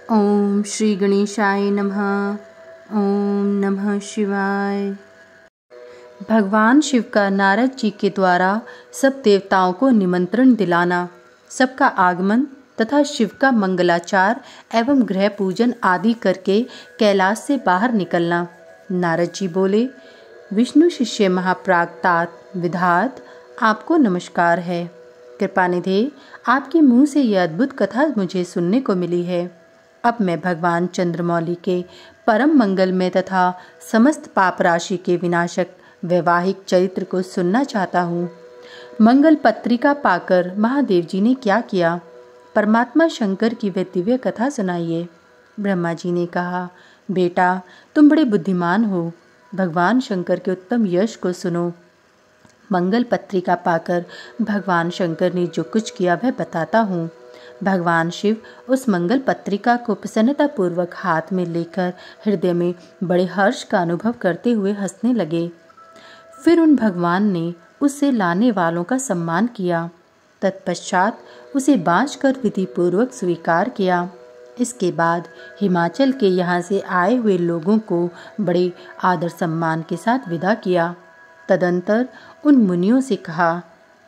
ओम श्री गणेशाय नमः। ओम नमः शिवाय। भगवान शिव का नारद जी के द्वारा सब देवताओं को निमंत्रण दिलाना, सबका आगमन तथा शिव का मंगलाचार एवं गृह पूजन आदि करके कैलाश से बाहर निकलना। नारद जी बोले, विष्णु शिष्य महाप्रागतात विधात, आपको नमस्कार है। कृपानिधे, आपके मुंह से यह अद्भुत कथा मुझे सुनने को मिली है। अब मैं भगवान चंद्रमौली के परम मंगलमय तथा समस्त पाप राशि के विनाशक वैवाहिक चरित्र को सुनना चाहता हूँ। मंगल पत्रिका पाकर महादेव जी ने क्या किया, परमात्मा शंकर की वह दिव्य कथा सुनाइए। ब्रह्मा जी ने कहा, बेटा तुम बड़े बुद्धिमान हो, भगवान शंकर के उत्तम यश को सुनो। मंगल पत्रिका पाकर भगवान शंकर ने जो कुछ किया वह बताता हूँ। भगवान शिव उस मंगल पत्रिका को प्रसन्नतापूर्वक हाथ में लेकर हृदय में बड़े हर्ष का अनुभव करते हुए हंसने लगे। फिर उन भगवान ने उसे लाने वालों का सम्मान किया। तत्पश्चात उसे बांचकर विधिपूर्वक स्वीकार किया। इसके बाद हिमाचल के यहाँ से आए हुए लोगों को बड़े आदर सम्मान के साथ विदा किया। तदंतर उन मुनियों से कहा,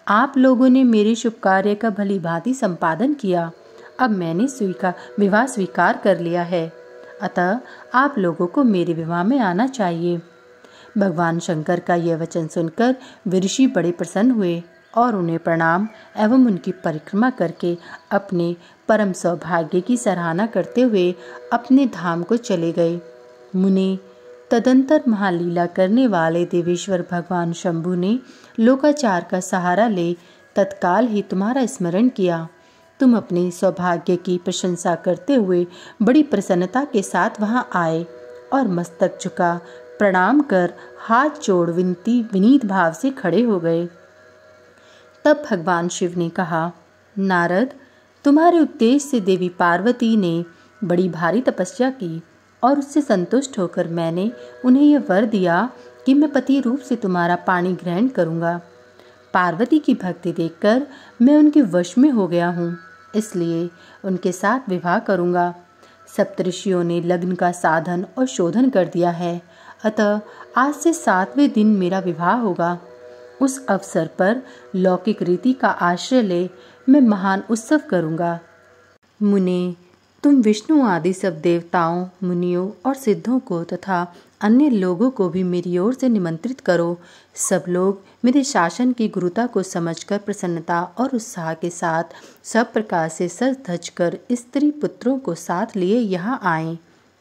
आप लोगों ने मेरे शुभ कार्य का भली भांति संपादन किया। अब मैंने विवाह स्वीकार कर लिया है, अतः आप लोगों को मेरे विवाह में आना चाहिए। भगवान शंकर का यह वचन सुनकर ऋषि बड़े प्रसन्न हुए और उन्हें प्रणाम एवं उनकी परिक्रमा करके अपने परम सौभाग्य की सराहना करते हुए अपने धाम को चले गए। मुनि, तदंतर महालीला करने वाले देवेश्वर भगवान शंभु ने लोकाचार का सहारा ले तत्काल ही तुम्हारा स्मरण किया। तुम अपने सौभाग्य की प्रशंसा करते हुए बड़ी प्रसन्नता के साथ वहां आए और मस्तक झुका प्रणाम कर हाथ जोड़ विनीत भाव से खड़े हो गए। तब भगवान शिव ने कहा, नारद, तुम्हारे उपदेश से देवी पार्वती ने बड़ी भारी तपस्या की और उससे संतुष्ट होकर मैंने उन्हें यह वर दिया कि मैं पति रूप से तुम्हारा पाणी ग्रहण करूंगा। पार्वती की भक्ति देखकर मैं उनके वश में हो गया हूँ, इसलिए उनके साथ विवाह करूंगा। सप्तऋषियों ने लग्न का साधन और शोधन कर दिया है, अतः आज से 7वें दिन मेरा विवाह होगा। उस अवसर पर लौकिक रीति का आश्रय ले मैं महान उत्सव करूंगा। मुने, तुम विष्णु आदि सब देवताओं, मुनियों और सिद्धों को तथा अन्य लोगों को भी मेरी ओर से निमंत्रित करो। सब लोग मेरे शासन की गुरुता को समझकर प्रसन्नता और उत्साह के साथ सब प्रकार से सज धज कर स्त्री पुत्रों को साथ लिए यहाँ आएं।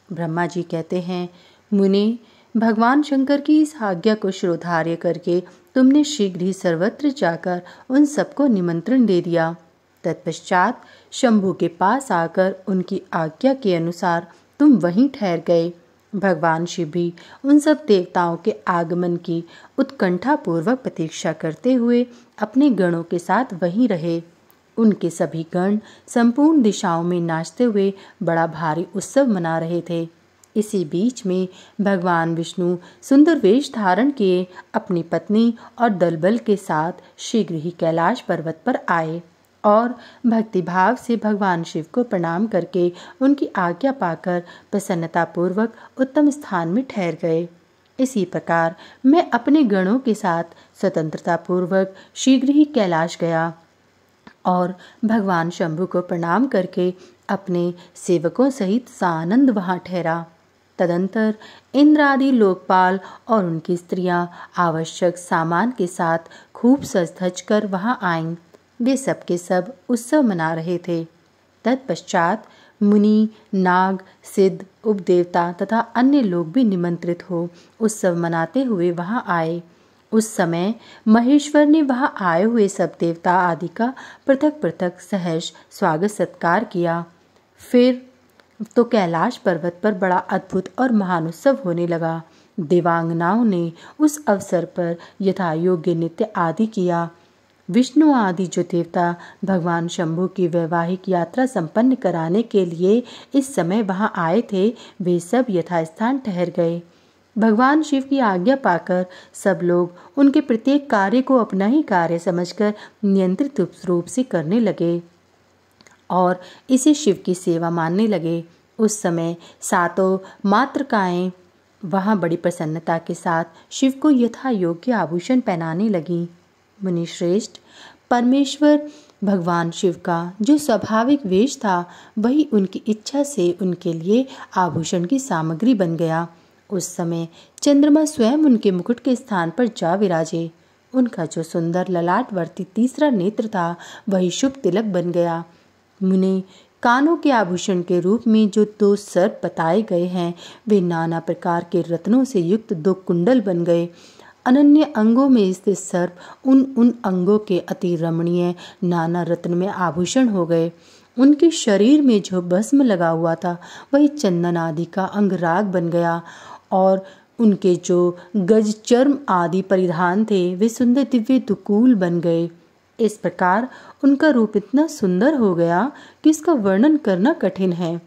ब्रह्मा जी कहते हैं, मुनि, भगवान शंकर की इस आज्ञा को श्रोधार्य करके तुमने शीघ्र ही सर्वत्र जाकर उन सबको निमंत्रण दे दिया। तत्पश्चात शंभु के पास आकर उनकी आज्ञा के अनुसार तुम वहीं ठहर गए। भगवान शिव भी उन सब देवताओं के आगमन की उत्कंठापूर्वक प्रतीक्षा करते हुए अपने गणों के साथ वहीं रहे। उनके सभी गण संपूर्ण दिशाओं में नाचते हुए बड़ा भारी उत्सव मना रहे थे। इसी बीच में भगवान विष्णु सुंदर वेश धारण किए अपनी पत्नी और दलबल के साथ शीघ्र ही कैलाश पर्वत पर आए और भक्तिभाव से भगवान शिव को प्रणाम करके उनकी आज्ञा पाकर प्रसन्नतापूर्वक उत्तम स्थान में ठहर गए। इसी प्रकार मैं अपने गणों के साथ स्वतंत्रतापूर्वक शीघ्र ही कैलाश गया और भगवान शंभु को प्रणाम करके अपने सेवकों सहित सानंद वहां ठहरा। तदंतर इंद्र आदि लोकपाल और उनकी स्त्रियां आवश्यक सामान के साथ खूब सज धज कर वहां आईं। वे सब के सब उत्सव मना रहे थे। तत्पश्चात मुनि, नाग, सिद्ध, उपदेवता तथा अन्य लोग भी निमंत्रित हो उत्सव मनाते हुए वहां आए। उस समय महेश्वर ने वहां आए हुए सब देवता आदि का पृथक पृथक सहर्ष स्वागत सत्कार किया। फिर तो कैलाश पर्वत पर बड़ा अद्भुत और महान उत्सव होने लगा। देवांगनाओं ने उस अवसर पर यथा योग्य नृत्य आदि किया। विष्णु आदि जो देवता भगवान शंभु की वैवाहिक यात्रा संपन्न कराने के लिए इस समय वहां आए थे, वे सब यथास्थान ठहर गए। भगवान शिव की आज्ञा पाकर सब लोग उनके प्रत्येक कार्य को अपना ही कार्य समझकर नियंत्रित रूप से करने लगे और इसे शिव की सेवा मानने लगे। उस समय सातों मातृकाएं वहां बड़ी प्रसन्नता के साथ शिव को यथा योग्य आभूषण पहनाने लगीं। मुनिश्रेष्ठ, परमेश्वर भगवान शिव का जो स्वाभाविक वेश था वही उनकी इच्छा से उनके लिए आभूषण की सामग्री बन गया। उस समय चंद्रमा स्वयं उनके मुकुट के स्थान पर जा विराजे। उनका जो सुंदर ललाटवर्ती तीसरा नेत्र था वही शुभ तिलक बन गया। मुने कानों के आभूषण के रूप में जो 2 सर्प बताए गए हैं वे नाना प्रकार के रत्नों से युक्त 2 कुंडल बन गए। अनन्य अंगों में स्थित सर्प उन अंगों के अति रमणीय नाना रत्न में आभूषण हो गए। उनके शरीर में जो भस्म लगा हुआ था वही चंदन आदि का अंगराग बन गया और उनके जो गज चर्म आदि परिधान थे वे सुंदर दिव्य दुकूल बन गए। इस प्रकार उनका रूप इतना सुंदर हो गया कि इसका वर्णन करना कठिन है।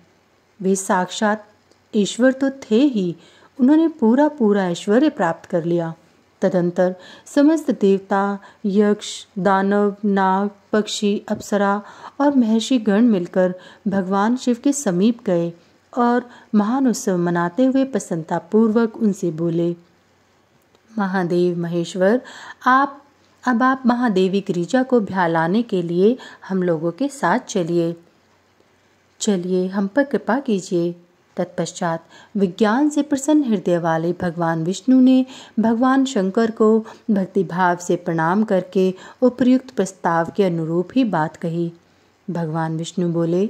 वे साक्षात ईश्वर तो थे ही, उन्होंने पूरा ऐश्वर्य प्राप्त कर लिया। तदंतर समस्त देवता, यक्ष, दानव, नाग, पक्षी, अप्सरा और महर्षि गण मिलकर भगवान शिव के समीप गए और महान उत्सव मनाते हुए प्रसन्नतापूर्वक उनसे बोले, महादेव महेश्वर, आप महादेवी गिरिजा को भ्यालाने के लिए हम लोगों के साथ चलिए हम पर कृपा कीजिए। तत्पश्चात विज्ञान से प्रसन्न हृदय वाले भगवान विष्णु ने भगवान शंकर को भक्तिभाव से प्रणाम करके उपयुक्त प्रस्ताव के अनुरूप ही बात कही। भगवान विष्णु बोले,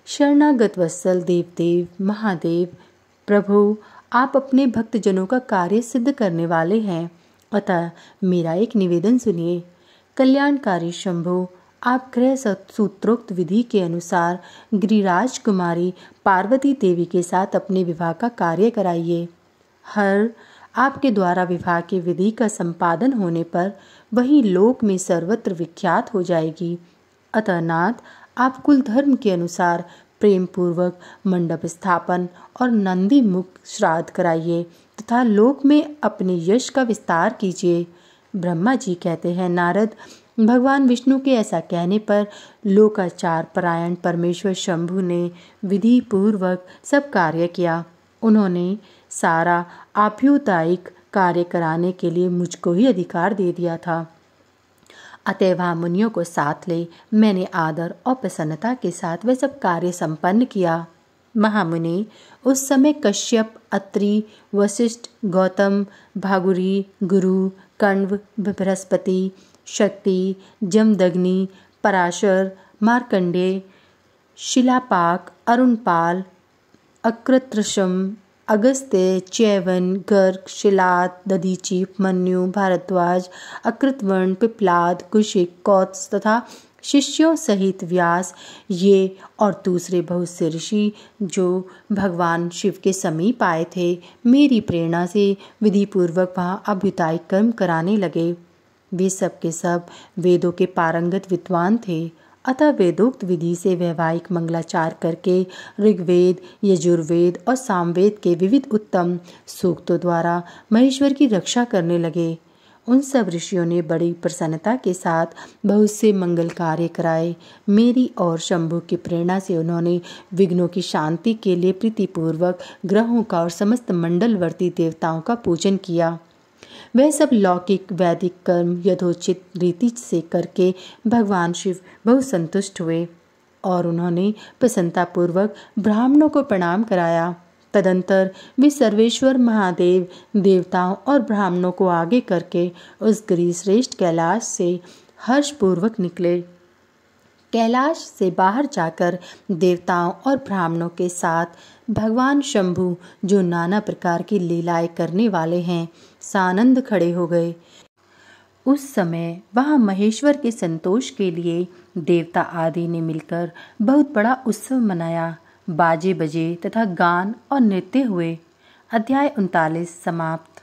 शरणागत वत्सल देवदेव महादेव, प्रभु आप अपने भक्तजनों का कार्य सिद्ध करने वाले हैं, अतः मेरा एक निवेदन सुनिए। कल्याणकारी शंभु, आप गृह सूत्रोक्त विधि के अनुसार गिरिराज कुमारी पार्वती देवी के साथ अपने विवाह का कार्य कराइए। आपके द्वारा विवाह की विधि का संपादन होने पर वही लोक में सर्वत्र विख्यात हो जाएगी। अतः नाथ, आप कुल धर्म के अनुसार प्रेम पूर्वक मंडप स्थापन और नंदी मुख श्राद्ध कराइए तथा लोक में अपने यश का विस्तार कीजिए। ब्रह्मा जी कहते हैं, नारद, भगवान विष्णु के ऐसा कहने पर लोकाचार परायण परमेश्वर शंभु ने विधि पूर्वक सब कार्य किया। उन्होंने सारा आभ्युदायिक कार्य कराने के लिए मुझको ही अधिकार दे दिया था। अतएव मुनियों को साथ ले मैंने आदर और प्रसन्नता के साथ वह सब कार्य संपन्न किया। महामुनि, उस समय कश्यप, अत्रि, वशिष्ठ, गौतम, भागुरी, गुरु, कण्व, बृहस्पति, शक्ति, जमदग्नि, पराशर, मार्कंडेय, शिलापाक, अरुणपाल, अकृत्रशम, अगस्त्य, च्यवन, गर्ग, शिलाद, दधीचि, मन्यु, भारद्वाज, अकृतवर्ण, पिप्लाद, कुशिक, कौत्स तथा शिष्यों सहित व्यास, ये और दूसरे बहुत से ऋषि जो भगवान शिव के समीप आए थे, मेरी प्रेरणा से विधि पूर्वक वहाँ अभ्युदायिक कर्म कराने लगे। वे सब के सब वेदों के पारंगत विद्वान थे, अतः वेदोक्त विधि से वैवाहिक मंगलाचार करके ऋग्वेद, यजुर्वेद और सामवेद के विविध उत्तम सूक्तों द्वारा महेश्वर की रक्षा करने लगे। उन सब ऋषियों ने बड़ी प्रसन्नता के साथ बहुत से मंगल कार्य कराए। मेरी और शंभु की प्रेरणा से उन्होंने विघ्नों की शांति के लिए प्रीतिपूर्वक ग्रहों का और समस्त मंडलवर्ती देवताओं का पूजन किया। वह सब लौकिक वैदिक कर्म यथोचित रीति से करके भगवान शिव बहुत संतुष्ट हुए और उन्होंने प्रसन्नतापूर्वक ब्राह्मणों को प्रणाम कराया। तदंतर वे सर्वेश्वर महादेव देवताओं और ब्राह्मणों को आगे करके उस गिरिश्रेष्ठ कैलाश से हर्षपूर्वक निकले। कैलाश से बाहर जाकर देवताओं और ब्राह्मणों के साथ भगवान शंभु, जो नाना प्रकार की लीलाएं करने वाले हैं, सानंद खड़े हो गए। उस समय वहाँ महेश्वर के संतोष के लिए देवता आदि ने मिलकर बहुत बड़ा उत्सव मनाया। बाजे बजे तथा गान और नृत्य हुए। अध्याय 39 समाप्त।